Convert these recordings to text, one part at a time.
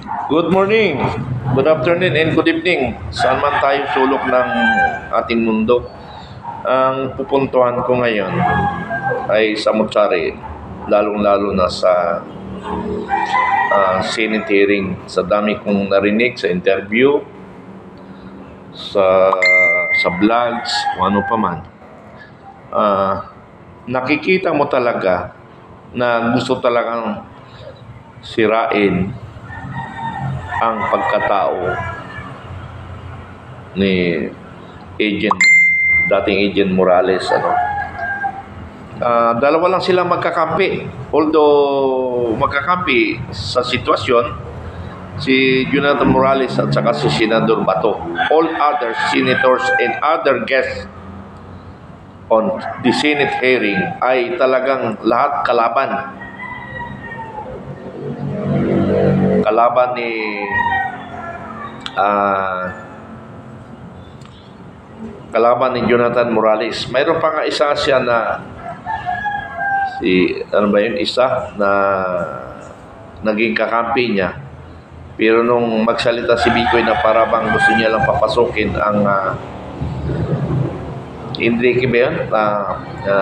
Good morning, good afternoon, and good evening. Saan man tayo sulok ng ating mundo. Ang pupuntuhan ko ngayon ay sa Mutsari, lalong-lalo na sa Senate hearing. Sa dami kong narinig sa interview, sa vlogs, kung ano pa man. Nakikita mo talaga na gusto talagang sirain ang pagkatao ni dating Agent Morales. Dalawa lang sila magkakampi. Although magkakampi sa sitwasyon, si Jonathan Morales at saka si Senador Bato. All other senators and other guests on the Senate hearing ay talagang lahat kalaban ni Jonathan Morales. Mayroon pa nga isa siya na isa na naging kakampi niya. Pero nung magsalita si Bicoy na para bang gusto niya lang papasukin ang Enrique ba yun?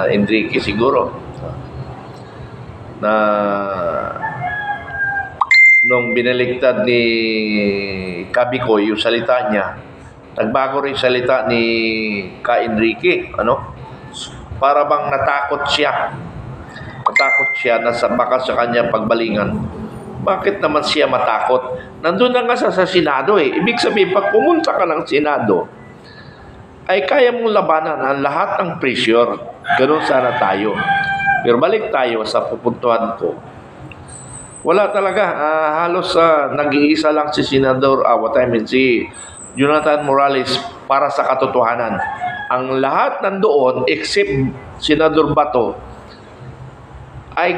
Enrique siguro. Na nung binaligtad ni Kabicoy yung salita niya, nagbago rin salita ni Enrique, para bang natakot siya na baka sa kanya pagbalingan. Bakit naman siya matakot? Nandun na nga sa Senado eh. Ibig sabihin, pag pumunta ka ng Senado, ay kaya mong labanan ang lahat ng pressure. Ganun sana tayo. Pero balik tayo sa pupuntuhan ko. Wala talaga. Halos nag-iisa lang si Senador, si Jonathan Morales para sa katotohanan. Ang lahat nandoon, except Senador Bato, ay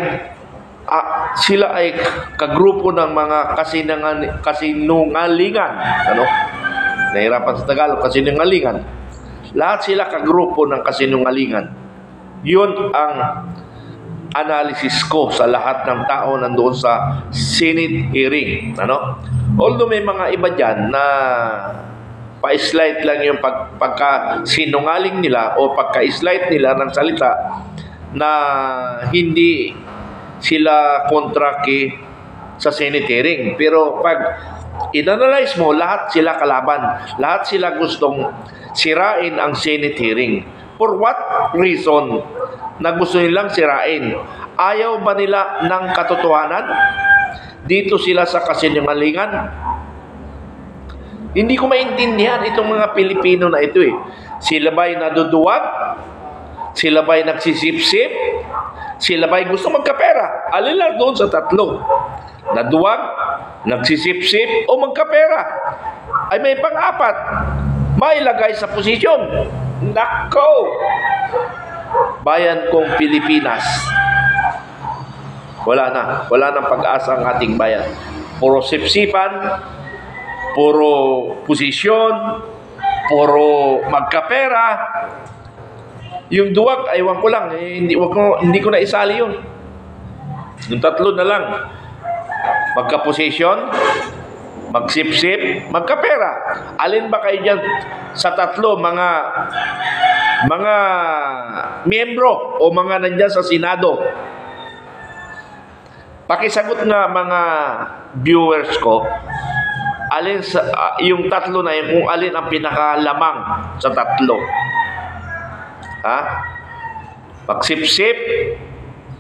sila ay kagrupo ng mga kasinungalingan. Nahirapan sa Tagalog, kasinungalingan. Lahat sila kagrupo ng kasinungalingan. Yun ang analysis ko sa lahat ng tao nandoon sa Senate hearing. Although may mga iba dyan na pa-slide lang yung pagka-sinungaling nila o pagka-slide nila ng salita na hindi sila kontra sa Senate hearing. Pero pag in-analyze mo, lahat sila kalaban. Lahat sila gustong sirain ang Senate hearing. For what reason na gusto nilang sirain? Ayaw ba nila ng katotohanan? Dito sila sa kasinungalingan? Hindi ko maintindihan itong mga Pilipino na ito eh. Sila ba'y naduduwag? Sila ba'y nagsisipsip? Sila ba'y gusto magkapera? Alin lang doon sa tatlo. Naduwag, nagsisipsip, o magkapera. Ay may pang-apat, mailagay sa posisyon. Nako! Bayan kong Pilipinas. Wala nang pag-asa ang ating bayan. Puro sipsipan, puro posisyon, puro magkapera. Yung duwag, aywan ko lang, hindi ko na isali yun. Yung tatlo na lang. Magkaposisyon, magsipsip, magkapera. Alin ba kayo dyan sa tatlo, mga miyembro o mga nandyan sa Senado? Pakisagot nga mga viewers ko, alin yung tatlo na yun, kung alin ang pinakalamang sa tatlo. Magsipsip,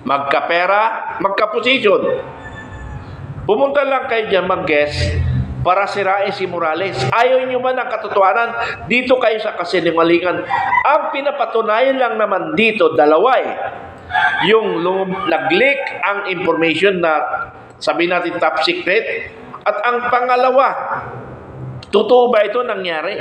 magkapera, magkaposisyon. Pumunta lang kayo dyan mag-guess para sirain si Morales. Ayaw nyo ba ng katotohanan? Dito kayo sa kasinungalingan. Ang pinapatunayan lang naman dito, dalawa eh. Yung nag-leak ang information na sabihin natin top secret. At ang pangalawa, totoo ba ito nangyari?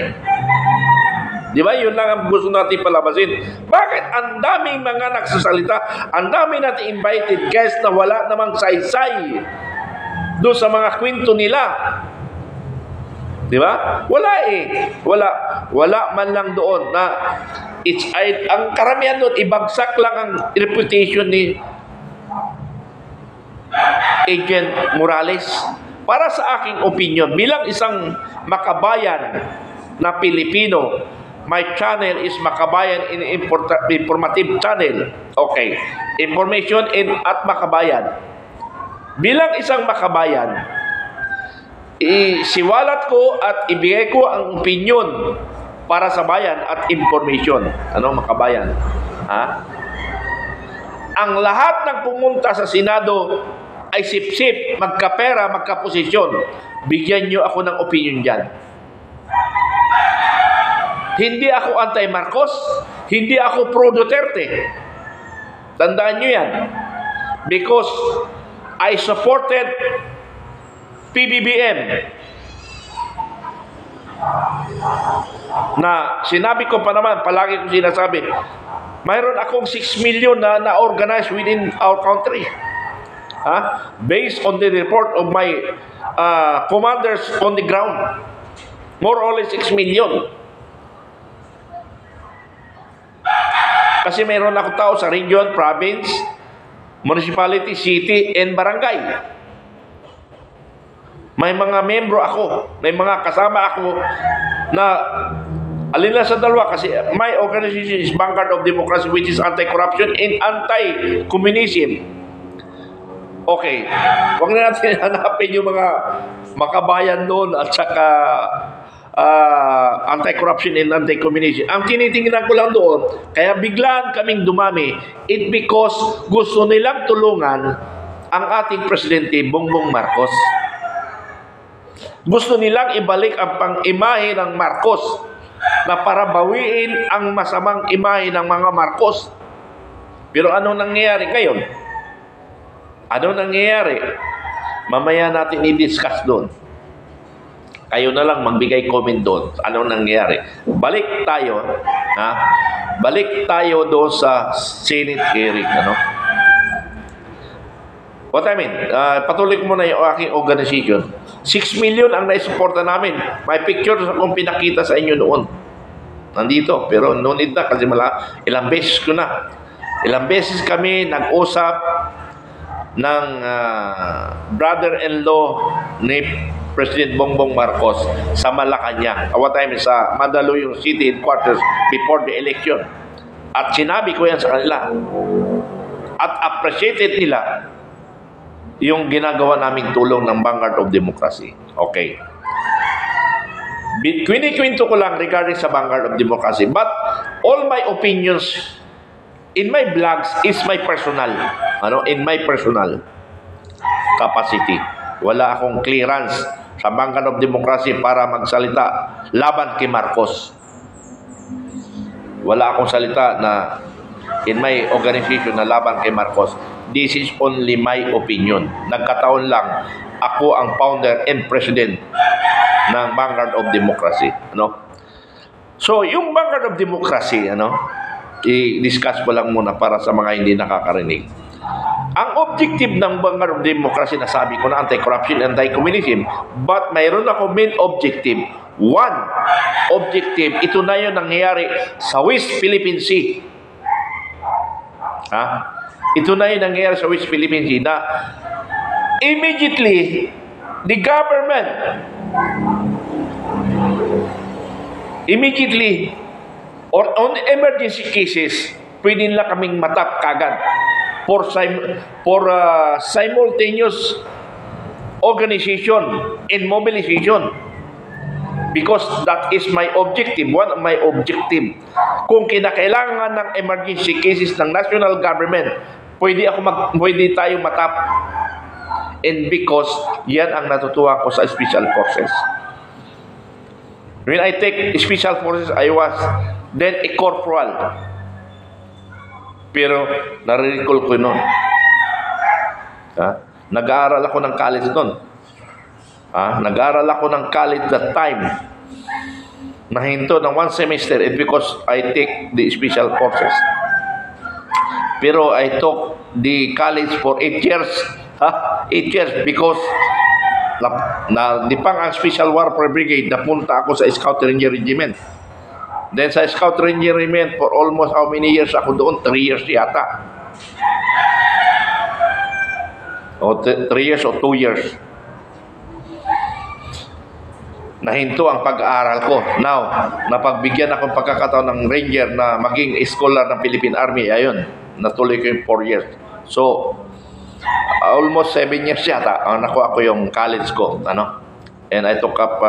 Di ba? Yun lang ang gusto natin palabasin. Bakit ang daming mga nagsasalita, ang daming natin invited guests na wala namang saysay doon sa mga kwento nila? Di ba? Wala eh. Wala man lang doon na ang karamihan doon, ibagsak lang ang reputation ni Agent Morales. Para sa aking opinion, bilang isang makabayan na Pilipino, my channel is Makabayan Informative Channel. Okay. Information at Makabayan. Bilang isang makabayan, isiwalat ko at ibigay ko ang opinion para sa bayan at information. Ano, makabayan? Ha? Ang lahat ng pumunta sa Senado ay sip-sip, magkapera, magkaposisyon. Bigyan nyo ako ng opinion dyan. Hindi ako anti-Marcos, hindi ako pro-Duterte. Tandaan nyo yan. Because I supported PBBM na sinabi ko pa naman, palagi ko sinasabi, mayroon akong 6 million na na-organize within our country. Based on the report of my commanders on the ground. More or less 6 million. Kasi mayroon ako tao sa region, province, municipality, city, and barangay. May mga membro ako, may mga kasama ako na alin lang sa dalawa kasi my organization is Vanguard of Democracy, which is anti-corruption and anti-communism. Okay, huwag na natin hanapin yung mga makabayan doon at saka anti-corruption and anti-communism. Ang tinitingnan ko lang doon, kaya biglaan kaming dumami, it because gusto nilang tulungan ang ating Presidente Bongbong Marcos. Gusto nilang ibalik ang pang-imahe ng Marcos na para bawiin ang masamang imahe ng mga Marcos. Pero anong nangyayari ngayon? Anong nangyayari? Mamaya natin i-discuss doon. Kayo na lang magbigay comment doon. Anong nangyayari? Balik tayo, balik tayo doon sa Senate hearing, What I mean, patuloy ko muna yung aking organization. 6 million ang naisuporta namin. May pictures akong pinakita sa inyo noon. Nandito, pero no need na kasi ilang beses ko na. Ilang beses kami nag-usap ng brother-in-law ni President Bongbong Marcos sa Malacanang. What time sa Mandaluyong City Headquarters before the election. At sinabi ko yan sa kanila. At appreciated nila yung ginagawa naming tulong ng Vanguard of Democracy. Okay. Kwento ko lang regarding sa Vanguard of Democracy. But all my opinions in my blogs is my personal. In my personal capacity. Wala akong clearance sa Vanguard of Democracy para magsalita laban kay Marcos. Wala akong salita na in my organization na laban kay Marcos. This is only my opinion. Nagkataon lang, ako ang founder and president ng Vanguard of Democracy. So, yung Vanguard of Democracy, i-discuss ko lang muna para sa mga hindi nakakarinig. Ang objective ng Vanguard of Democracy, nasabi ko na anti-corruption, anti-communism, but mayroon ako main objective. One objective, ito na yun nangyayari sa West Philippine Sea. Ito na yung nangyayari sa West Philippine Sea na immediately the government or on emergency cases pwede nila kaming matap kagad for simultaneous organization and mobilization. Because that is my objective, one of my objective. Kung kinakailangan ng emergency cases ng national government, pwede tayo matap. And because yan ang natutuwa ko sa Special Forces. When I take Special Forces, I was then a corporal. Pero nare-recall ko noon. Nag-aaral ako ng college noon. Nag-aaral ako ng college that time. Nahinto ng 1 semester because I take the Special Forces. Pero I took the college for 8 years. 8 years because nalipang ang Special Warfare Brigade, napunta ako sa Scout Ranger Regiment. Then sa Scout Ranger Regiment for almost how many years ako doon? 3 years yata. 3 years or 2 years. nahinto ang pag-aaral ko. Now, napagbigyan akong pagkakataon ng Ranger na maging scholar ng Philippine Army. Ayun, natuloy ko yung 4 years. So, almost 7 years yata, nakuha ko yung college ko. And I took up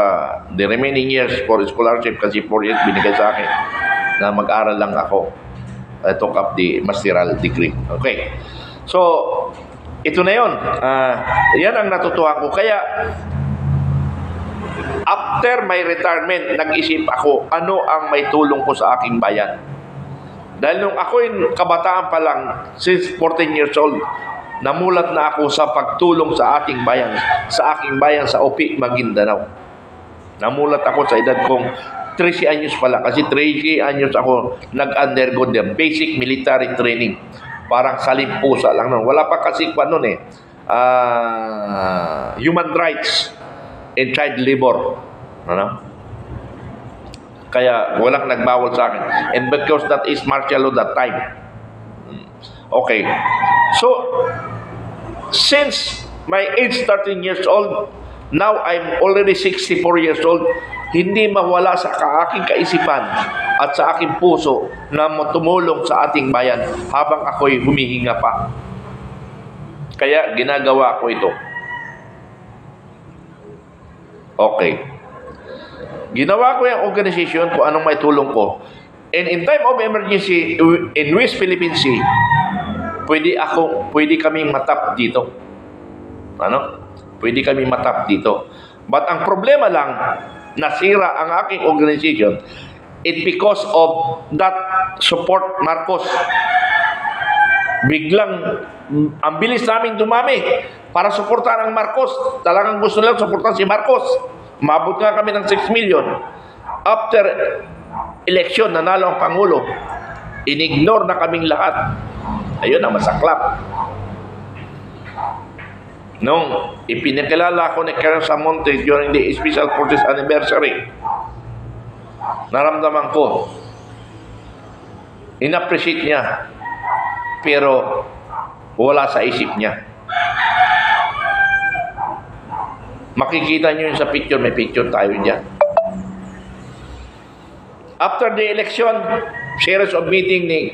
the remaining years for scholarship kasi 4 years binigay sa akin na mag-aral lang ako. I took up the masteral degree. Okay. So, ito na yun. Yan ang natutuhan ko. Kaya, after my retirement, nag-isip ako, ano ang may tulong ko sa aking bayan. Dahil nung ako'y kabataan pa lang, since 14 years old, namulat na ako sa pagtulong sa aking bayan, sa Opi, Maguindanao. Namulat ako sa edad kong 13 anyos pala, kasi 13 anyos ako nag-undergo the basic military training. Parang salimpusa lang nun. Wala pa kasi noon human rights and child labor. Kaya walang nagbawal sa akin. And because that is martial law that time. Okay. So, since my age 13 years old, now I'm already 64 years old, hindi mawala sa aking kaisipan at sa aking puso na tumulong sa ating bayan habang ako'y humihinga pa. Kaya ginagawa ko ito. Okay. Ginawa ko yung organization kung anong may tulong ko. And in time of emergency in West Philippine Sea, pwede kaming matap dito. Pwede kaming matap dito. But ang problema lang, nasira ang aking organization, it because of that support Marcos. Biglang, ang bilis namin dumami para suportahan ang Marcos. Talagang gusto nilang suportahan si Marcos. Umabot nga kami ng 6 million. After election, nanalo ang Pangulo. Inignore na kaming lahat. Ayun ang masaklap. Nung ipinakilala ko ni Colonel Samonte during the Special Forces Anniversary, naramdaman ko, in-appreciate niya, pero wala sa isip niya. Makikita niyo yun sa picture, may picture tayo dyan. After the election, series of meeting ni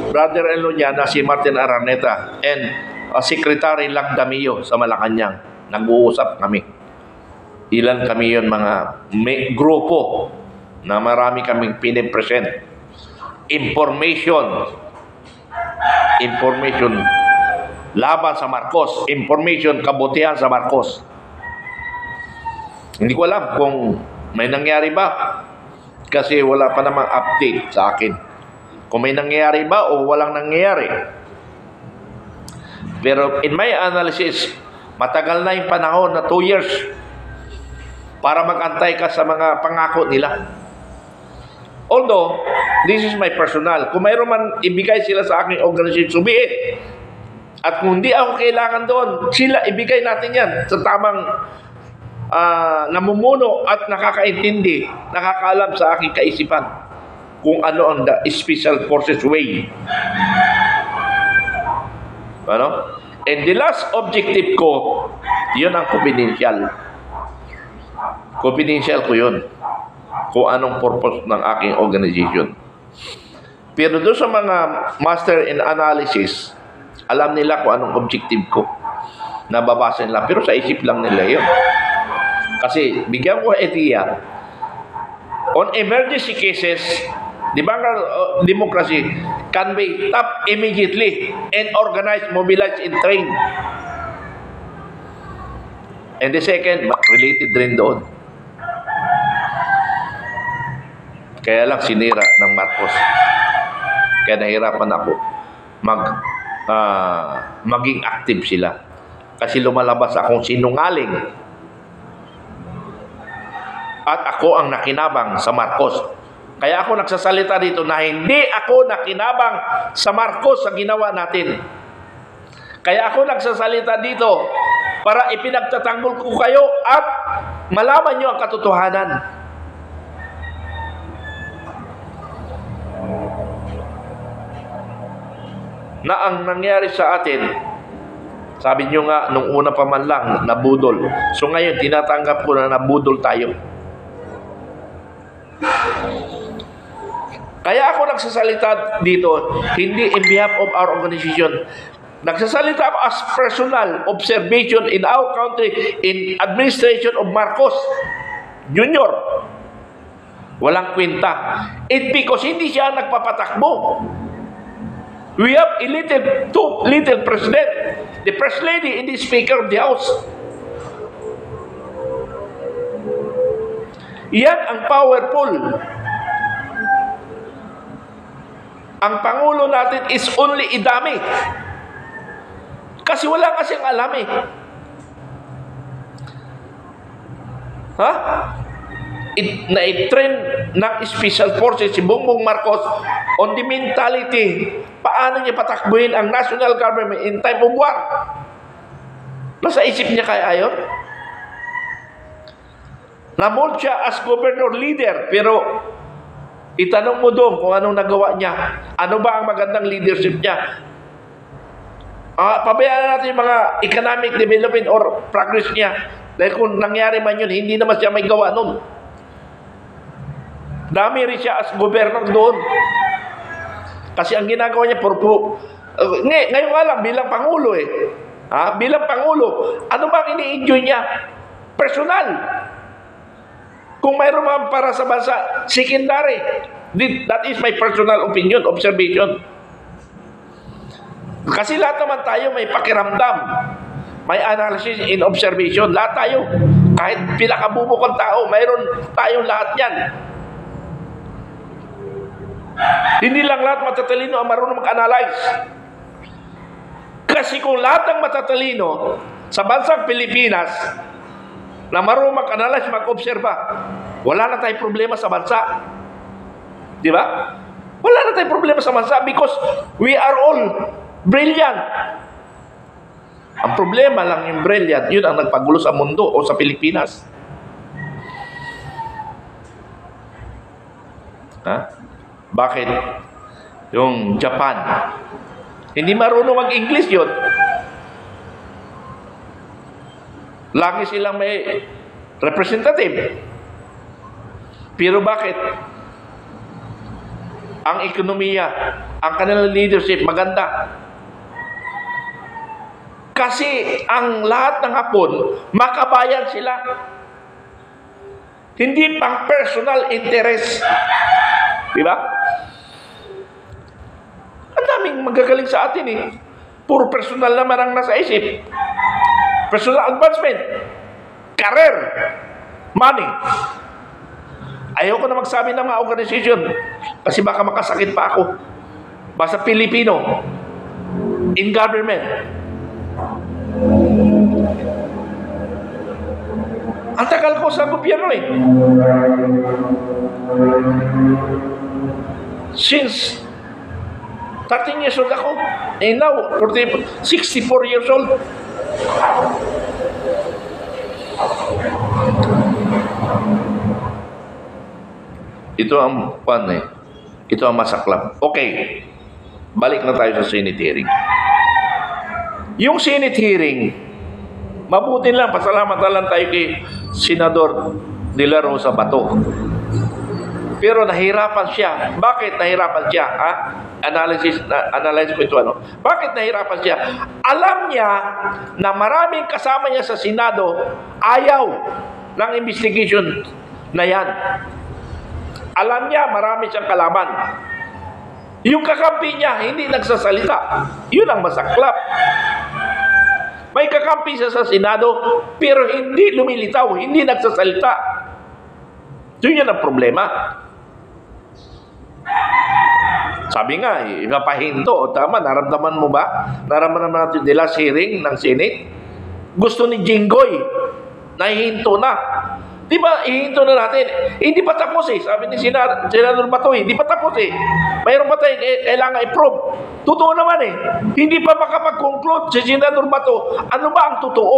brother-in-law niya na si Martin Araneta and Secretary Lagdamio sa Malacanang. Nag-uusap kami. Ilan kami yun, mga grupo na marami kaming pinipresent. Information laban sa Marcos. Information kabutihan sa Marcos. Hindi ko alam kung may nangyari ba. Kasi wala pa namang update sa akin. Kung may nangyari ba o walang nangyari. Pero in my analysis, matagal na yung panahon na 2 years para mag-antay ka sa mga pangako nila. Although, this is my personal. Kung mayroon man ibigay sila sa aking organization, subihin. At kung hindi ako kailangan doon, sila ibigay natin yan sa tamang namumuno at nakakaintindi, nakakaalam sa aking kaisipan kung ano ang the Special Forces way. And the last objective ko, yun ang confidential. Confidential ko yun. Kung anong purpose ng aking organization. Pero doon sa mga master in analysis, alam nila kung anong objective ko. Nababasa nila. Pero sa isip lang nila yun. Kasi, bigyan ko idea, on emergency cases, di ba democracy can be stopped immediately and organized, mobilized, and trained. And the second, related rin doon. Kaya lang sinira ng Marcos. Kaya nahirapan ako maging active sila. Kasi lumalabas akong sinungaling. At ako ang nakinabang sa Marcos. Kaya ako nagsasalita dito na hindi ako nakinabang sa Marcos sa ginawa natin. Kaya ako nagsasalita dito para ipinagtatanggol ko kayo at malaman nyo ang katotohanan. Na ang nangyari sa atin Sabi nyo nga, nung una pa man lang, nabudol. So ngayon, tinatanggap ko na nabudol tayo. Kaya ako nagsasalita dito, hindi in behalf of our organization. Nagsasalita ako as personal observation in our country, in administration of Marcos Jr. Walang kwenta. It because hindi siya nagpapatakbo. We have two little president, the first lady and the speaker of the house. Yan ang powerful. Ang Pangulo natin is only idami. Kasi wala kasing alam eh. Ha? Na-train ng Special Forces si Bongbong Marcos on the mentality. Paano niya patakbuhin ang national government in time of war? Nasa isip niya kaya ayon? Namold siya as governor leader, pero itanong mo doon kung anong nagawa niya. Ano ba ang magandang leadership niya? Pabayaan natin yung mga economic development or progress niya. Dahil kung nangyari man yun, hindi naman siya may gawa nun. Dami rin siya as governor doon. Kasi ang ginagawa niya, ngayon nga lang, bilang Pangulo eh. Bilang Pangulo, ano ba ang ini-enjoy niya? Personal. Kung mayroon man para sa bansa, secondary. That is my personal opinion, observation. Kasi lahat naman tayo may pakiramdam, may analysis in observation. Lahat tayo, kahit pinakabubukang tao, mayroon tayong lahat yan. Hindi lang lahat matatalino ang marunong mag-analyze. Kasi kung lahat ng matatalino sa bansang Pilipinas na marunong mag-analyze, mag-observa, wala na tayong problema sa bansa. Di ba? Wala na tayong problema sa bansa because we are all brilliant. Ang problema lang yung brilliant, yun ang nagpagulo sa mundo o sa Pilipinas. Bakit? Yung Japan, hindi marunong mag-English yun. Lagi silang may representative. Pero bakit? Ang ekonomiya, ang kanilang leadership, maganda. Kasi ang lahat ng Hapon, makabayan sila. Hindi pang personal interest. Diba? Ang daming magagaling sa atin eh. Puro personal naman ang nasa isip. Personal advancement. Career. Money. Ayoko na magsabi ng mga organization kasi baka makasakit pa ako. Basta Pilipino in government. Ang tagal ko sa gobyerno eh. Since 13 years old ako. And now, 64 years old. Ito ang ito ang masaklap. Okay, balik na tayo sa Senate hearing. Yung Senate hearing, mabuti lang, pasalamat na lang tayo kay Senador De La Rosa Bato. Pero nahirapan siya. Bakit nahirapan siya? Analyze ko ito. Bakit nahirapan siya? Alam niya na maraming kasama niya sa Senado ayaw ng investigation na yan. Alam niya, marami siyang kalaban. Yung kakampi niya, hindi nagsasalita. Yun ang masaklap. May kakampi siya sa Senado, pero hindi lumilitaw, hindi nagsasalita. Yun ang problema. Sabi nga, napahinto. Tama, naramdaman mo ba? Naramdaman natin nila hearing ng Senate. Gusto ni Jinggoy, nahihinto na. Di ba, ihinto na natin. Hindi pa tapos eh. Sabi ni Senador Bato, hindi pa tapos eh. Mayroon pa tayo, kailangan i-prove. Totoo naman eh. Hindi pa makapag-conclude si Senador Bato. Ano ba ang totoo?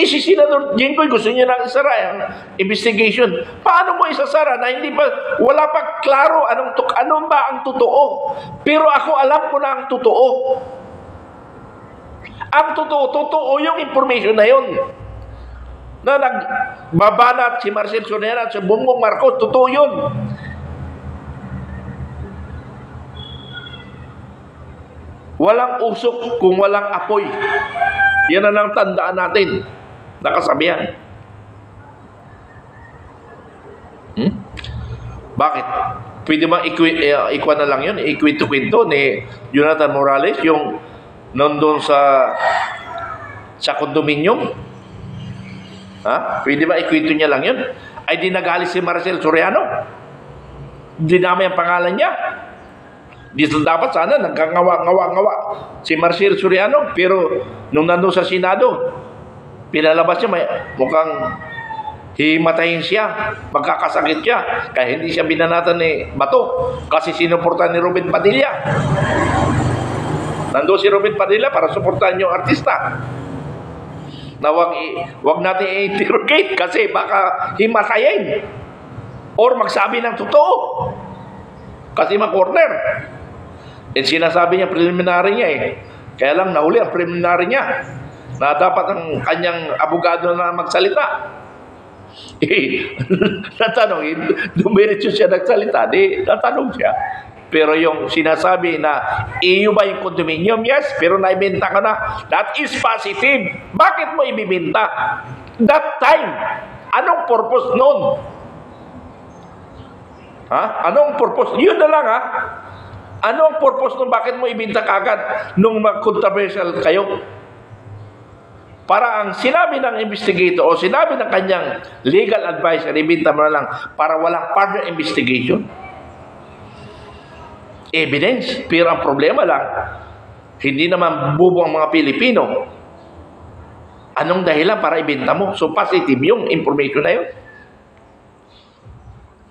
Si Senador Jinggoy gusto niya nang isara ang investigation. Paano mo isasara na hindi pa, wala pa klaro ano ba ang totoo? Pero ako alam ko na ang totoo. Ang totoo yung information na yun. Na nagbabanat si Marcel Sonera at si Bongbong Marcos, totoo yun. Walang usok kung walang apoy. Yan na lang tandaan natin. Nakasabihan. Bakit? Pwede ba ikwa na lang yun? Ikwento-kwento ni Jonathan Morales yung nandun sa condominium? Ha? Pwede ba ikwento niya lang yun? Ay di nagalis si Marcel Soriano? Dinamay ang pangalan niya? Dito dapat sana nagkangawa-ngawa si Marcel Soriano, pero nung nandun sa Senado, pinalabas niya mukhang himatayin siya, magkakasakit siya, kaya hindi siya binanatan ni Bato kasi sinuportahan ni Robin Padilla. Nandun si Robin Padilla para suportahan yung artista. Na wag natin i-interrogate kasi baka himatayin or magsabi ng totoo kasi ma-corner. And sinasabi niya preliminary niya kaya lang nahuli ang preliminary niya na dapat ang kanyang abogado na magsalita. Natanongin, dumiretso siya nagsalita, natanong siya. Pero yung sinasabi na iyo ba yung condominium? Yes, pero naibenta ka na. That is positive. Bakit mo ibibenta? That time, anong purpose nun? Ha? Anong purpose? Yun na lang ha. Anong purpose nun? Bakit mo ibinta kagad nung mag-controversial kayo? Para ang sinabi ng investigator o sinabi ng kanyang legal advisor, ibinta mo na lang para walang further investigation. Evidence. Pero ang problema lang, hindi naman bubo ang mga Pilipino. Anong dahilan para ibinta mo? So positive yung information na yun.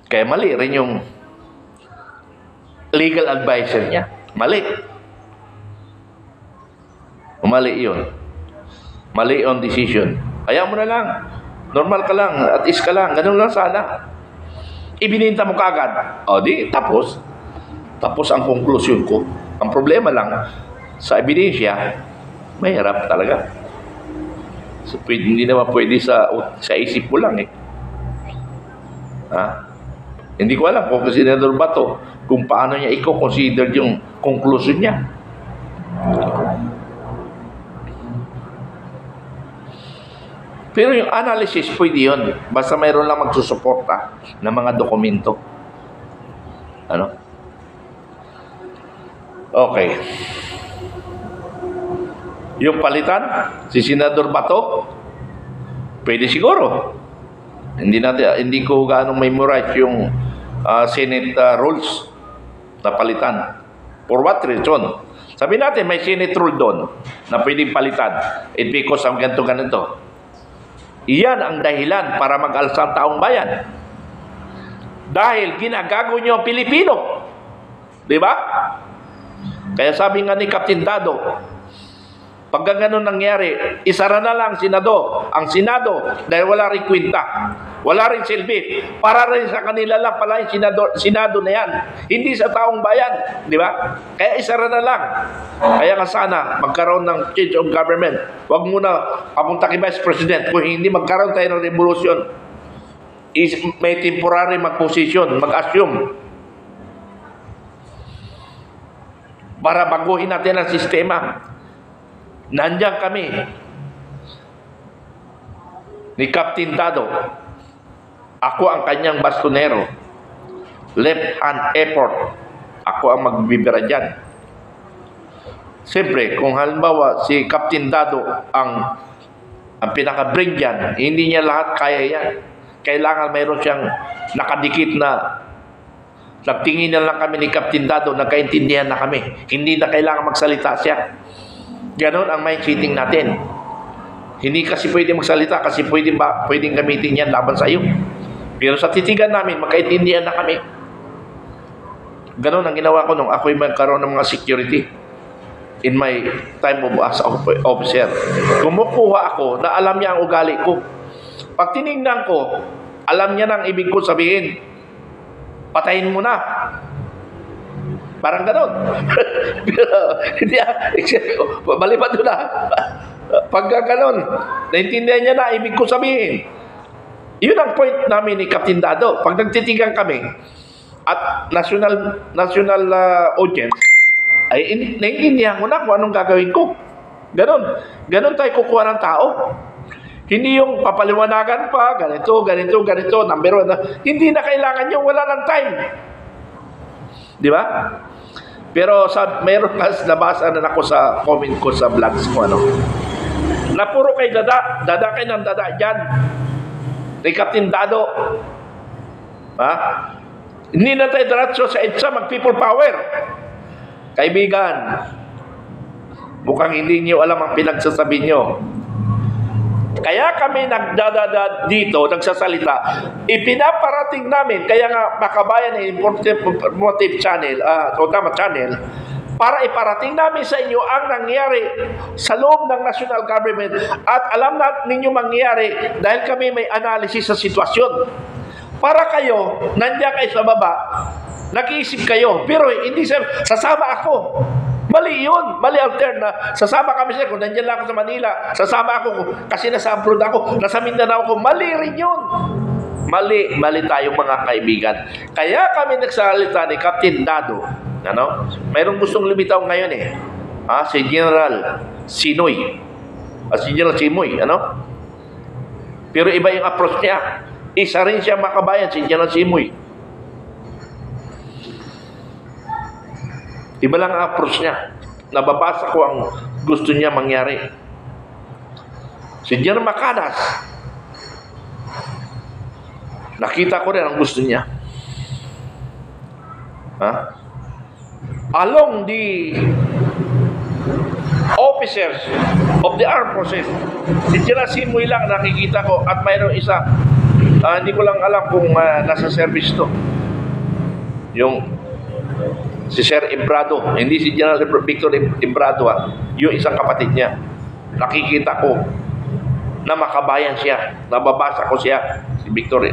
Kaya mali rin yung legal advisor niya. Mali. Mali yun. Mali on decision. Kaya mo na lang. Normal ka lang. At is ka lang. Ganun lang sana. Ibininta mo kaagad. O di, tapos. Tapos ang conclusion ko. Ang problema lang, sa ebidensya, mahirap talaga. So, hindi naman pwede sa isip mo lang Ha? Hindi ko alam kung Senador Bato, kung paano niya i-consider yung conclusion niya. Pero yung analysis, pwede yun. Basta mayroon lang magsusuporta ng mga dokumento. Ano? Okay. Yung palitan, si Senador Bato, pwede siguro. Hindi ko gaano memorize yung Senate rules na palitan. For what reason? Sabi natin, may Senate rule doon na pwedeng palitan. It because ang ganito. Iyan ang dahilan para mag-alsa ang taong bayan. Dahil ginagago nyo ang Pilipino. Diba? Kaya sabi nga ni Captain Dado, pag ganun nangyari, isara na lang ang Senado dahil wala rin kwenta. Wala rin silbi. Para rin sa kanila lang pala yung Senado na yan. Hindi sa taong bayan. Di ba? Kaya isara na lang. Kaya nga sana magkaroon ng change of government. Huwag muna papunta kay Vice President. Kung hindi magkaroon tayo ng revolution, may temporary mag-position, mag-assume. Para baguhin natin ang sistema. Nandiyan kami ni Captain Dado. Ako ang kanyang bastonero. Left hand effort. Ako ang magbibira dyan. Siyempre, kung halimbawa si Captain Dado ang pinaka-brain dyan, hindi niya lahat kaya yan. Kailangan mayroon siyang nakadikit na nagtingin na lang kami ni Captain Dado, nagkaintindihan na kami. Hindi na kailangan magsalita siya. Ganon ang mindsetting natin. Hindi kasi pwede magsalita kasi pwedeng gamitin yan laban sa iyo. Pero sa titigan namin, magkaintindihan na kami. Ganon ang ginawa ko nung ako'y magkaroon ng mga security in my time as officer. Kumukuha ako na alam niya ang ugali ko. Pag tinignan ko, alam niya nang ibig ko sabihin, patayin mo na. Parang ganon. Pero, hindi, maliban doon na. Pagka ganon, naintindihan niya na, ibig ko sabihin. Yun ang point namin ni Captain Dado. Pag nagtitigan kami, at national audience, ay naiintindihan ko na kung anong gagawin ko. Ganon. Ganon tayo kukuha ng tao. Hindi yung papaliwanagan pa, ganito, number one. Hindi na kailangan yung wala ng time. Di ba? Pero mayroon kasi nabasa na ako sa comment ko sa vlogs ko, na puro kay dada kayo ng dada dyan. Kay Captain Dado. Ha? Hindi na tayo diretso sa EDSA, mag-people power. Kaibigan, mukhang hindi niyo alam ang pinagsasabi niyo. Kaya kami nagdadada dito, nagsasalita, ipinaparating namin, kaya nga Makabayan Informative Channel, channel, para iparating namin sa inyo ang nangyari sa loob ng national government at alam na ninyo mangyari dahil kami may analysis sa sitwasyon. Para kayo, nandiyan kayo sa baba, nag-iisip kayo, pero hindi sasama ako. Mali yun. Mali na sasama kami siya. Kung nandiyan lang ako sa Manila, sasama ako kasi nasa abroad ako, nasa Mindanao ako. Mali rin yun. Mali tayong mga kaibigan. Kaya kami nagsalita ni Captain Dado. Mayroong gustong lumitaw ngayon si General Sinoy. Si General Simoy. Pero iba yung approach niya. Isa rin siya Makabayan, si General Simoy. Iba lang ang approach niya. Nababasa ko ang gusto niya mangyari. Si General Macanas, nakita ko rin ang gusto niya. Along the officers of the armed forces, si General Simoy lang nakikita ko at mayroon isa, hindi ko lang alam kung nasa service to. Yung si Sir Imbrado, hindi si General Victor Imbrado, yung isang kapatid niya. Nakikita ko na Makabayan siya. Nababasa ko siya, si Victor,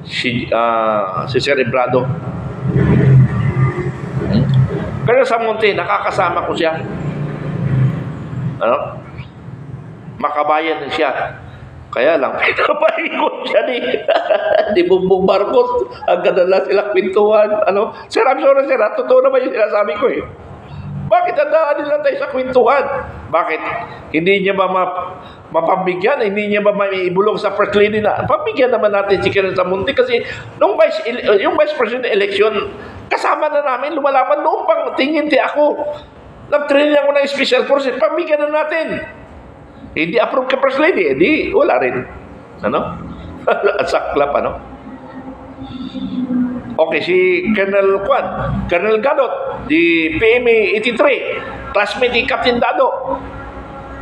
si Sir Imbrado. Pero sa Monte, nakakasama ko siya. Makabayan din siya. Kaya lang, pinapaikot siya ni Bongbong Marcos. Ang ganda lang sila kwentuhan. Sir, I'm sorry, sir. Totoo naman yung sinasabi ko Bakit andaan nila tayo sa kwentuhan? Bakit? Hindi niya ba mapambigyan? Hindi niya ba maibulong sa first lady na? Pambigyan naman natin si Karen Zamunti kasi yung vice president election, kasama na namin, lumalaban noong pang tingin ako. Nag-training ako ng special forces. Pambigyan na natin. Hindi approve ka first lady, hindi wala rin. Saklap, Okay, si Colonel Gadot, di PMA 83, classmate ni Captain Dado,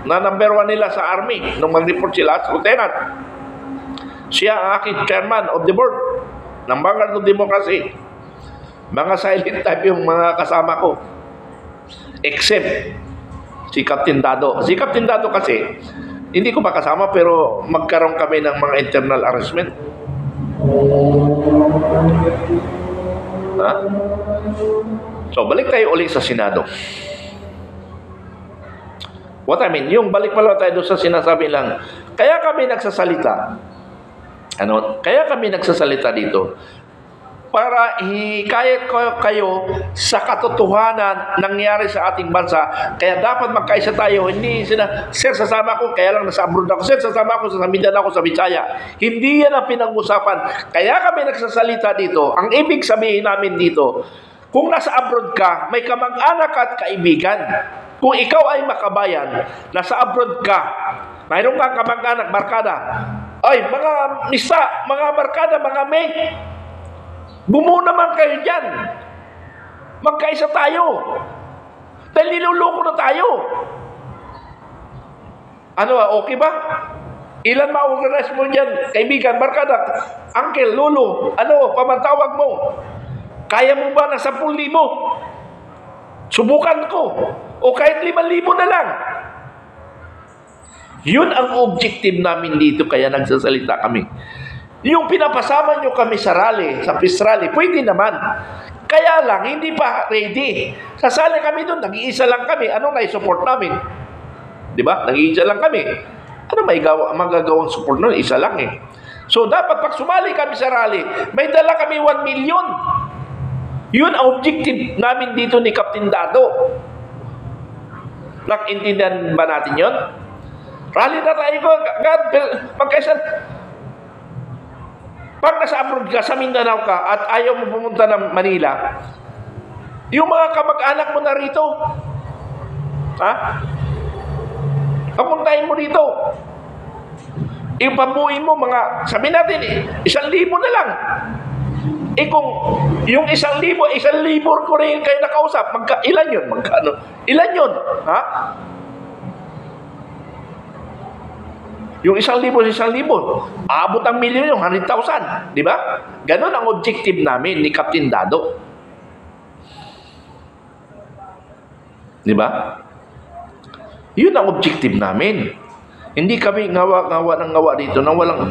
na number 1 nila sa army, nung mag-report sila as lieutenant. Siya ang aking chairman of the board ng Vanguard of Democracy. Mga silent type yung mga kasama ko. Except si Captain Dado. Si Captain Dado kasi, hindi ko makasama pero magkaroon kami ng mga internal arrangement. So, balik tayo ulit sa Senado. What I mean, yung balik pala tayo doon sa sinasabi lang, kaya kami nagsasalita. Kaya kami nagsasalita dito para hikayat kayo sa katotohanan nangyari sa ating bansa. Kaya dapat magkaisa tayo. Hindi sir, sasama ko, kaya lang nasa abroad ako. Sir, sasama ko sa Mindanao ako, sa Bisaya. Hindi yan ang pinag-usapan. Kaya kami nagsasalita dito. Ang ibig sabihin namin dito, kung nasa abroad ka, may kamag-anak at kaibigan. Kung ikaw ay Makabayan, nasa abroad ka, mayroon kang kamag-anak, barkada. Ay, mga misa, mga barkada, mga mate, bumuo naman kayo dyan. Magkaisa tayo. Dahil niluloko na tayo. Okay ba? Ilan ma-organize mo dyan? Kaibigan, barkada, uncle, lolo, pamantawag mo. Kaya mo ba na 10,000? Subukan ko. O kahit 5,000 na lang. Yun ang objective namin dito, kaya nagsasalita kami. Yung pinapasama nyo kami sa rally, sa peace rally, pwede naman. Kaya lang, hindi pa ready. Sasali kami doon, nag-iisa lang kami. Ano na-support namin? Di ba? Nag-iisa lang kami. Ano magagawang support nun? Isa lang eh. So, dapat pag sumali kami sa rally, may dala kami 1 million. Yun ang objective namin dito ni Captain Dado. Nakintindihan ba natin yun? Rally na tayo ko, God, pagkaisan. Pag nasa abroad ka, sa Mindanao ka, at ayaw mo pumunta ng Manila, yung mga kamag-anak mo na rito, ha? Papuntahin mo rito. Yung pabuhin mo, sabihin natin, 1,000 na lang. Kung yung 1,000, 1,000 ko rin kayo nakausap, ilan yun? Magkano? Ilan yun? Ha? Yung 1,000 sa 1,000, aabot ang milyon yung 100,000. Di ba? Ganon ang objective namin ni Captain Dado. Di ba? Yun ang objective namin. Hindi kami ngawa dito na walang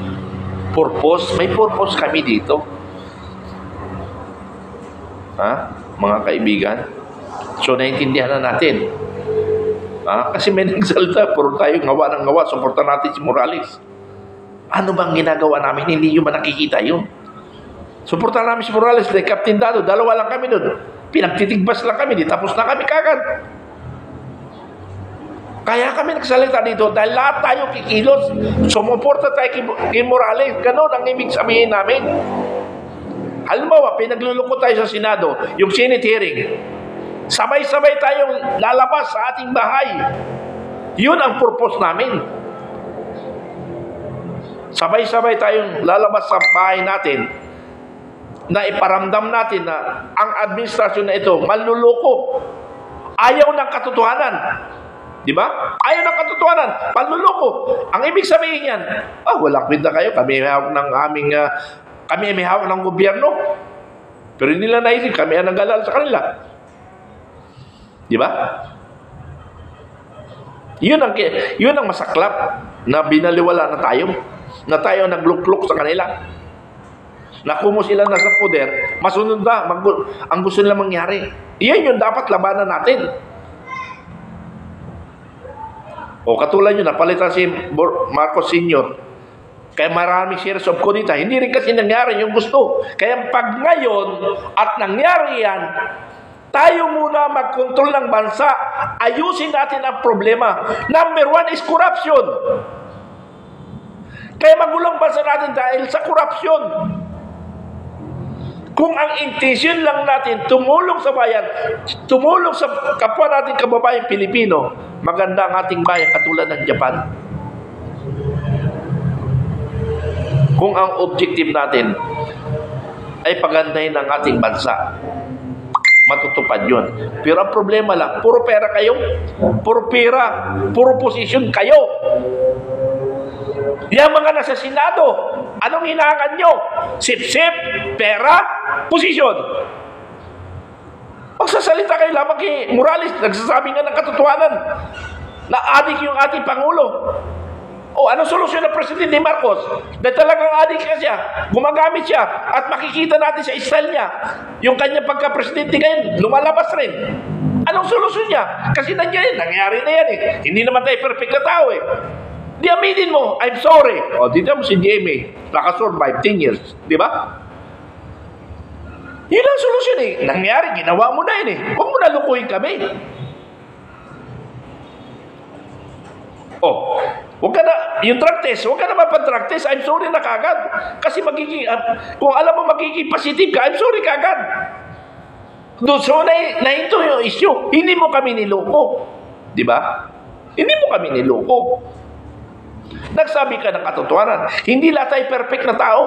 purpose. May purpose kami dito. Ha? Mga kaibigan. So, naintindihan na natin. Kasi may nagsalita, puro tayo ngawa, suportan natin si Morales. Ano bang ginagawa namin? Hindi nyo ba nakikita yun? Suportan namin si Morales, like Captain Dado, dalawa lang kami doon. Pinagtitigbas lang kami, di tapos na kami kagad. Kaya kami nagsalita dito dahil lahat tayo kikilos. Sumuporta tayo kay Morales. Ganon ang ibig sabihin namin. Halimbawa, pinagluloko tayo sa Senado, yung Senate hearing. Sabay-sabay tayong lalabas sa ating bahay. Yun ang purpose namin. Sabay-sabay tayong lalabas sa bahay natin na iparamdam natin na ang administrasyon na ito manluloko. Ayaw ng katotohanan. Di ba? Ayaw ng katotohanan. Panluloko. Ang ibig sabihin yan, walang kwenta kayo. Kami may hawak ng gobyerno. Pero hindi nila naisip, kami ang nag-alala sa kanila. Di ba? Yun ang masaklap na binaliwala na tayo naglukluk sa kanila. Na kung sila nasa poder, masunod na, ang gusto nila mangyari. Iyan yung dapat labanan natin. O katulad yun, napalitan si Marcos Sr. Kaya maraming shares of Codita. Hindi rin kasi nangyari yung gusto. Kaya pag ngayon at nangyari yan, tayo muna mag-control ng bansa. Ayusin natin ang problema. Number 1 is corruption. Kaya magulong bansa natin dahil sa corruption. Kung ang intention lang natin tumulong sa bayan, tumulong sa kapwa natin kababayan Pilipino, maganda ang ating bayan katulad ng Japan. Kung ang objective natin ay pagandahin ang ating bansa, matutupad yun. Pero ang problema lang, puro pera kayo, puro pera, puro posisyon kayo. Yung mga nasa Senado, anong hinahangan nyo? Sip-sip, pera, posisyon. Magsasalita kayo lamang kay Morales, nagsasabi nga ng katotohanan na adik yung ating Pangulo. Anong solusyon ng Presidente Marcos? Dahil talagang adik ka siya, gumagamit siya, at makikita natin sa style niya, yung kanyang pagka-presidente ngayon, lumalabas rin. Anong solusyon niya? Kasi nandiyan, nangyari na yan eh. Hindi naman tayo perfect na tao eh. Di aminin mo, I'm sorry. Dito mo si Jamie, nakasurvive 10 years. Di ba? Yun ang solusyon eh. Nangyari, ginawa mo na yun eh. Huwag mo na lukuhin kami. Huwag ka na, yung drug test, huwag ka na mapag-drug test, I'm sorry na kagad. Kasi kung alam mo magiging positive ka, I'm sorry kagad. So, na ito yung issue. Hindi mo kami niloko. Di ba? Hindi mo kami niloko. Nagsabi ka ng katotohanan. Hindi lahat tayo perfect na tao.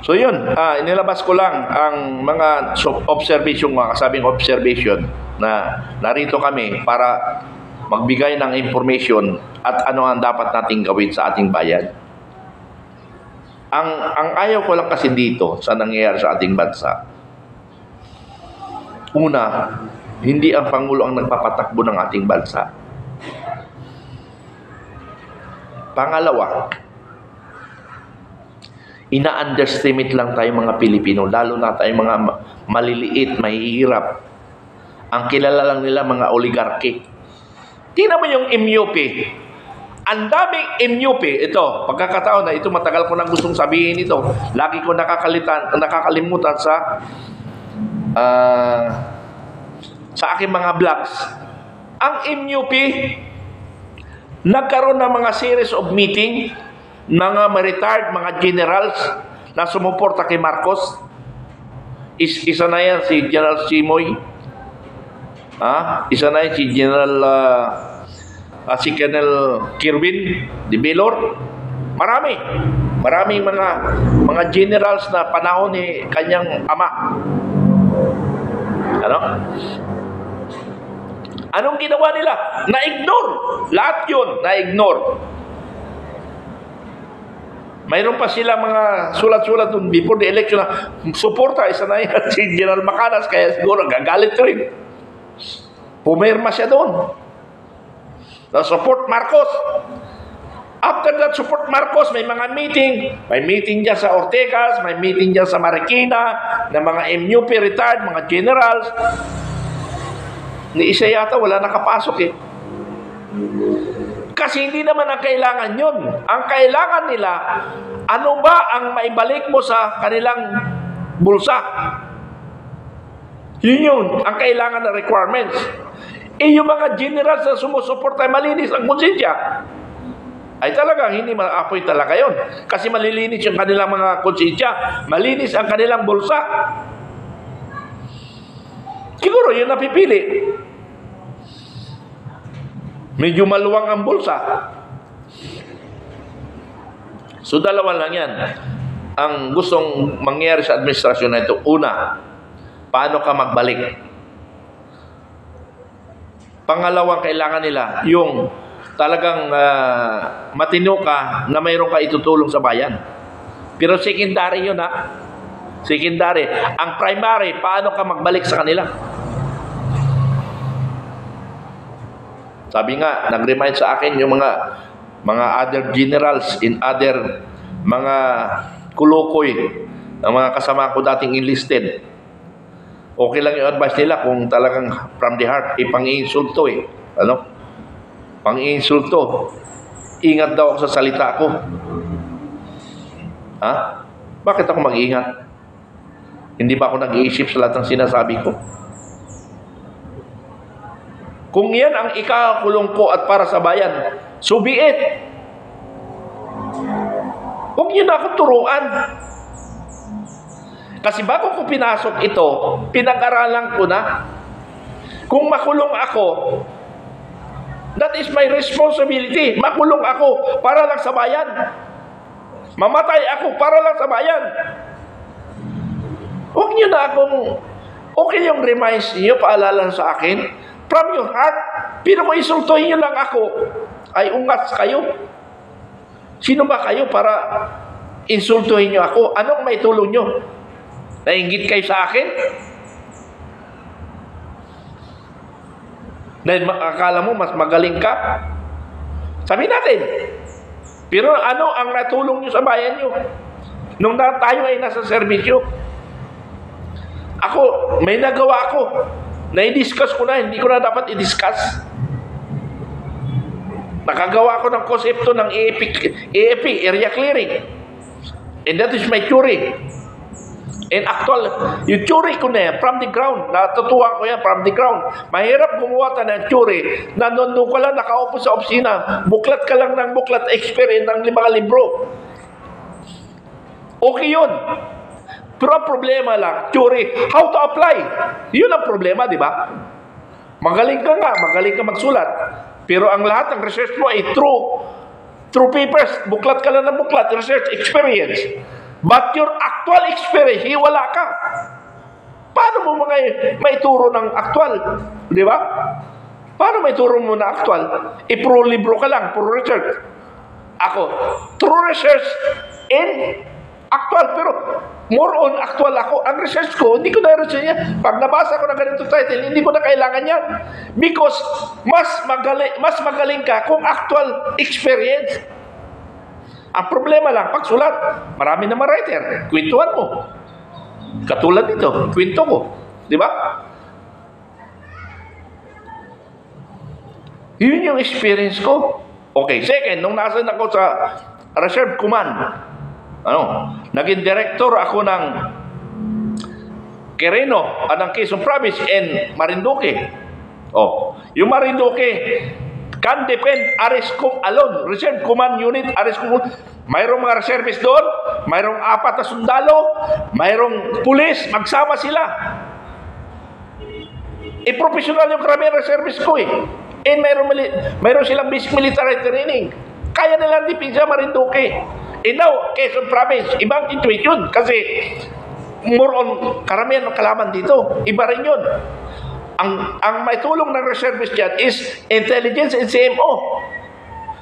So yun, inilabas ko lang ang mga observation, mga kasabing observation na narito kami para magbigay ng information at ano ang dapat nating gawin sa ating bayan. Ang ayaw ko lang kasi dito sa nangyayari sa ating bansa. Una, Hindi ang Pangulo ang nagpapatakbo ng ating bansa. Pangalawa, ina-underestimate lang tayo mga Pilipino, lalo na tayo mga maliliit, mahihirap. Ang kilala lang nila mga oligarki. Tingnan mo yung MUP. Ang daming MUP. Ito, pagkakataon na ito, matagal ko nang gustong sabihin ito. Lagi ko nakakalimutan sa aking mga vlogs. Ang MUP, nagkaroon ng mga series of meeting, mga retired, mga generals na sumuporta kay Marcos. Isa na yan si General Simoy. Isa na yan si General si Colonel Kirwin de Belor. Maraming mga generals na panahon ni kanyang ama. Anong ginawa nila? Na-ignore. Lahat yun, na-ignore. Mayroon pa sila mga sulat-sulat before the election na suporta. Isa na yan si General Macanas, kaya siguro gagalit rin. Pumirma siya doon. Support Marcos. After that support Marcos, may mga meeting. May meeting dyan sa Ortegas, may meeting dyan sa Marikina, na mga MUP retired, mga generals. Ni isa yata wala nakapasok eh. Kasi hindi naman ang kailangan yun. Ang kailangan nila, ano ba ang maibalik mo sa kanilang bulsa? Yun ang kailangan na requirements. Yung mga generals na sumusuporta ay malinis ang konsensya. Ay talagang hindi maapoy talaga yun. Kasi malilinis yung kanilang mga konsensya. Malinis ang kanilang bulsa. Siguro yun napipili. Medyo maluwang ang bulsa. So dalawa lang yan. Ang gustong mangyari sa administrasyon na ito, una, paano ka magbalik? Pangalawang kailangan nila, yung talagang matino ka na mayroon ka itutulong sa bayan. Pero secondary yun Secondary. Ang primary, paano ka magbalik sa kanila? Sabi nga, nag-remind sa akin yung mga other generals in other mga kulukoy ng mga kasama ko dating enlisted. Okay lang yung advice nila kung talagang from the heart, pang-iinsulto Pang-iinsulto. Ingat daw ako sa salita ko. Bakit ako mag-ingat? Hindi ba ako nag-iisip sa lahat ng sinasabi ko? Kung yan ang ikakulong ko at para sa bayan, so be it. Huwag niyo na akong turuan. Kasi bago ko pinasok ito, pinag-aralan ko na. Kung makulong ako, that is my responsibility. Makulong ako para lang sa bayan. Mamatay ako para lang sa bayan. Huwag niyo na akong, okay yung reminds niyo, paalala sa akin, from your heart, pero kung isultuhin niyo lang ako, ay ungas kayo. Sino ba kayo para insultuhin niyo ako? Anong may tulong niyo? Nainggit kayo sa akin? Dahil akala mo mas magaling ka? Sabi natin. Pero ano ang natulong niyo sa bayan niyo? Nung tayo ay nasa serbisyo, ako, may nagawa ako. Na-discuss ko na, hindi ko na dapat i-discuss. Nakagawa ko ng konsepto ng AFP, Area Clearing. And that is my theory. And actual, yung theory ko na yan, from the ground, natutuwa ko yan from the ground. Mahirap gumawa tayo ng theory na doon ka lang nakaupo sa opisina, buklat ka lang ng buklat, experience ng 5 libro. Okay yun. Pero ang problema lang, theory, how to apply. Yun ang problema, di ba? Magaling ka nga, magaling ka magsulat. Pero ang lahat ng research mo ay true papers, buklat ka lang ng buklat, research experience. But your actual experience, wala ka. Paano mo maituro ng actual? Di ba? Paano maituro mo na actual? Puro libro ka lang, puro research. Ako, true research in actual, pero more on actual ako. Ang research ko, hindi ko na-research yan. Pag nabasa ko na ganito title, hindi ko na kailangan yan. Because mas magaling ka kung actual experience. Ang problema lang, pag sulat, marami naman writer. Kwentuhan mo. Katulad nito, kwento ko. Di ba? Yun yung experience ko. Okay, second, nung nasan ako sa Reserve Command, naging director ako ng Quirino, ng Quezon Province and Marinduque. Yung Marinduque can defend ARESCOM alone. Reserve Command Unit, ARESCOM. Mayroong mga reservists doon, mayroong 4 na sundalo, mayroong pulis, magsama sila. Professional yung karamihan reservists ko And mayroon silang basic military training. Kaya nilang depensa Marinduque. Now, Quezon Province, ibang situation. Kasi, more on, karamihan ng kalaman dito. Iba rin yun. Ang may tulong ng reservist dyan is intelligence and CMO.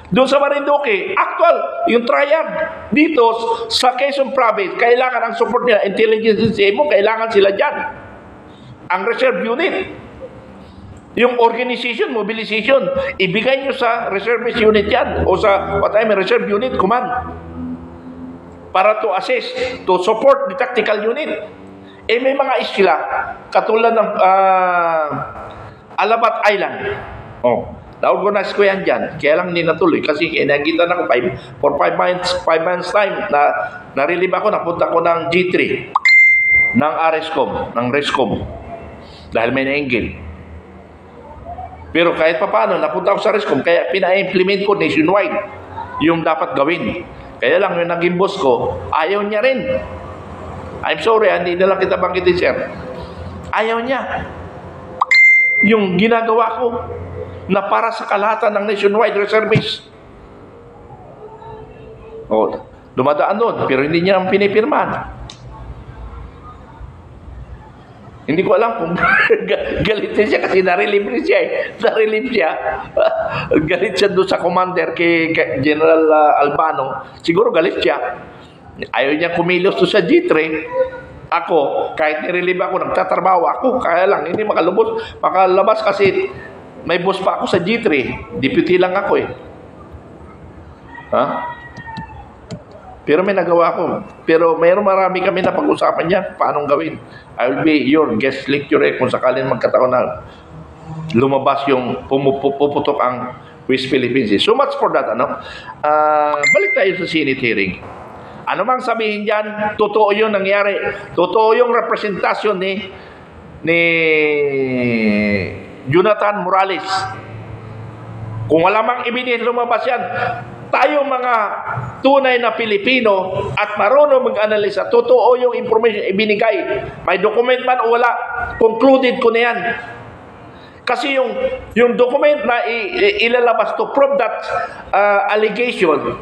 Doon sa Marinduque, actual, yung triad dito sa Quezon Province, kailangan ang support nila, intelligence and CMO, kailangan sila dyan. Ang reserve unit. Yung organization, mobilization, ibigay nyo sa reservist unit yan o sa reserve unit command para to assist, to support the tactical unit. May mga isla, katulad ng Alabat Island. Na-organize ko yan dyan. Kaya lang hindi natuloy kasi kinagitan ako for 5 months time na na-relieve ako, napunta ko ng G3 ng ARESCOM, ng RESCOM dahil may nainggil. Pero kahit pa paano, napunta ako sa RESCOM, kaya pina-implement ko nationwide yung dapat gawin. Kaya lang, yung naging boss ko, ayaw niya rin. I'm sorry, hindi na lang kita banggitin, sir. Ayaw niya. Yung ginagawa ko, na para sa kalahatan ng nationwide reservice. Dumadaan doon, pero hindi niya ang pinipirmahan. Hindi ko alam kung galit siya kasi na-relieve siya. Na-relieve siya. Galit siya doon sa commander kay General Albano. Siguro galit siya. Ayaw niya kumilos doon sa G3. Ako, kahit ni-relieve ako, nagtatrabaho ako. Kaya lang, hindi makalabas kasi may boss pa ako sa G3. Deputy lang ako Pero may nagawa ko. Pero marami kami na pag-usapan yan. Paano gawin? I will be your guest lecturer kung sakaling magkataon na lumabas yung puputok ang West Philippines. So much for that. Balik tayo sa Senate hearing. Ano mang sabihin dyan, totoo yung nangyari. Totoo yung representasyon ni Jonathan Morales. Kung wala mang ebidensya lumabas yan, tayo mga tunay na Pilipino at marunong mag-analisa, totoo yung information ibinigay. May document man o wala, concluded ko na yan. Kasi yung document na ilalabas to prove that allegation,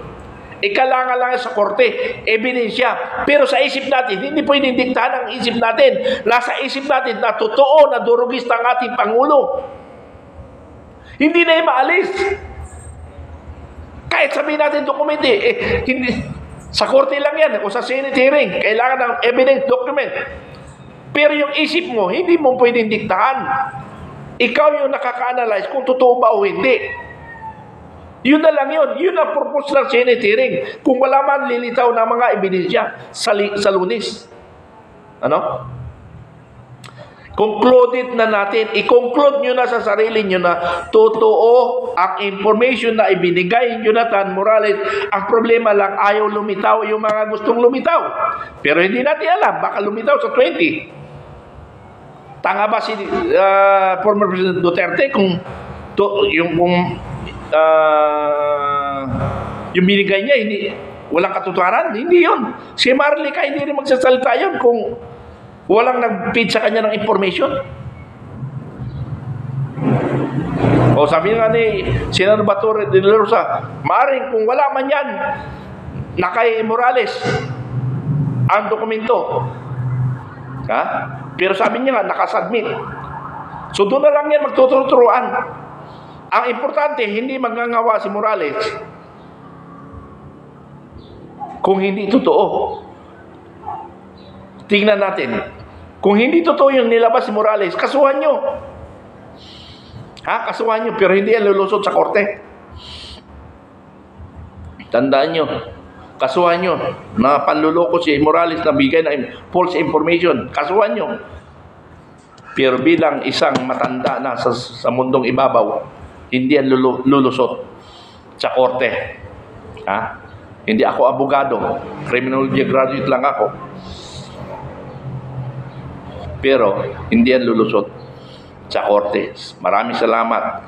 kailangan lang sa korte, ebidensya. Pero sa isip natin, hindi pwedeng diktahan ang isip natin. Nasa isip natin na totoo na durugista ang ating Pangulo. Hindi na yung maalis. Kahit sabihin natin dokumento, hindi, sa korte lang yan, o sa Senate hearing, kailangan ng evidence document. Pero yung isip mo, hindi mo pwedeng diktahan. Ikaw yung nakaka-analyze kung totoo ba o hindi. Yun na lang yun. Yun ang purpose ng Senate hearing. Kung wala man lilitaw na mga ebidensya sa Lunes. Concluded na natin, i-conclude nyo na sa sarili nyo na totoo ang information na ibinigay ni Jonathan Morales. Ang problema lang, ayaw lumitaw yung mga gustong lumitaw. Pero hindi natin alam, baka lumitaw sa 20. Tanga ba si former President Duterte kung yung binigay niya, walang katotohanan? Hindi yun. Si Marlica hindi rin magsasalita yun kung walang nag-feed sa kanya ng information. Sabi nga ni Senator Bato de la Rosa, maaring kung wala man yan na kay Morales ang dokumento. Pero sabi niya nga, nakasubmit. So doon na lang yan magtuturuan. Ang importante, hindi magngangawa si Morales kung hindi totoo. tingnan natin. Kung hindi totoo yung nilabas ni Morales, kasuhan nyo. Kasuhan nyo, pero hindi yan lulusot sa korte. Tandaan nyo, kasuhan nyo na panluloko si Morales na bigay ng false information. Kasuhan nyo. Pero bilang isang matanda na sa mundong ibabaw, hindi yan lulusot sa korte. Hindi ako abogado. Criminology graduate lang ako. Pero hindi yan lulusot sa korte. Maraming salamat.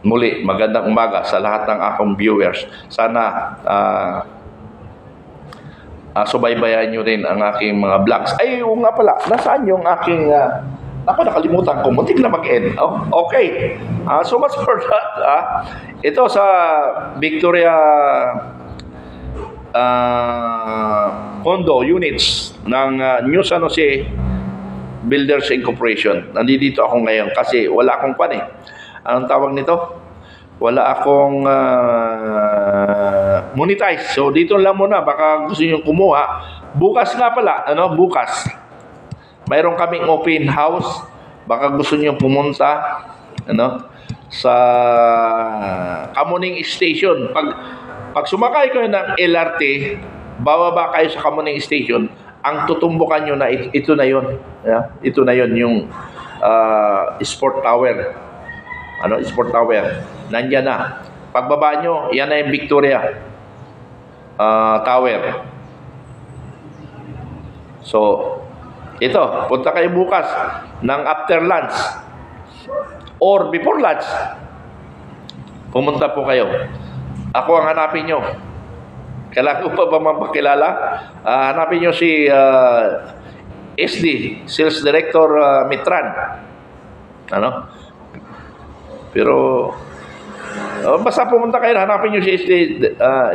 Muli, magandang umaga sa lahat ng akong viewers. Sana subaybayan nyo rin ang aking mga vlogs. Ay, oo nga pala. Nasaan yung aking... nakalimutan ko. Muntik na mag-end. Okay. So much for that. Ito sa Victoria condo units ng New San Jose Builders Incorporation. Nandito ako ngayon kasi wala akong pan eh. Anong tawag nito? Wala akong monetize. So dito lang muna, baka gusto niyo kumuha. Bukas nga pala, bukas. Mayroon kaming open house. Baka gusto niyo pumunta, sa Kamuning Station. Pag sumakay kayo ng LRT, bababa kayo sa Kamuning Station, ang tutumbukan nyo na ito na yun. Ito na yun, yung Sport Tower. Sport Tower. Nandyan na. Pagbaba nyo, yan na yung Victoria Tower. So, ito, punta kayo bukas ng after lunch or before lunch. Pumunta po kayo. Ako ang hanapin nyo. Kailangan ko pa ba mapakilala? Hanapin nyo si SD, Sales Director Mitran. Pero basta pumunta kayo, hanapin nyo si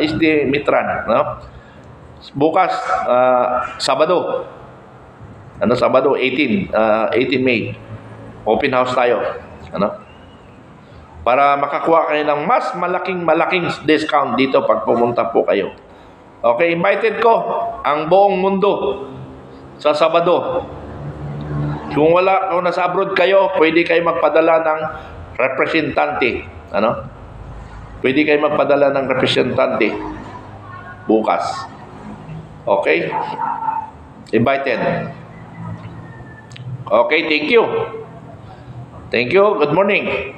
SD Mitran. Bukas, Sabado. Sabado, 18 May. Open house tayo. Para makakuha kayo ng mas malaking discount dito pag pumunta po kayo. Okay, invited ko ang buong mundo sa Sabado. Kung nasa abroad kayo, pwede kayo magpadala ng representante. Pwede kayo magpadala ng representante bukas. Okay? Invited. Okay, thank you. Thank you. Good morning.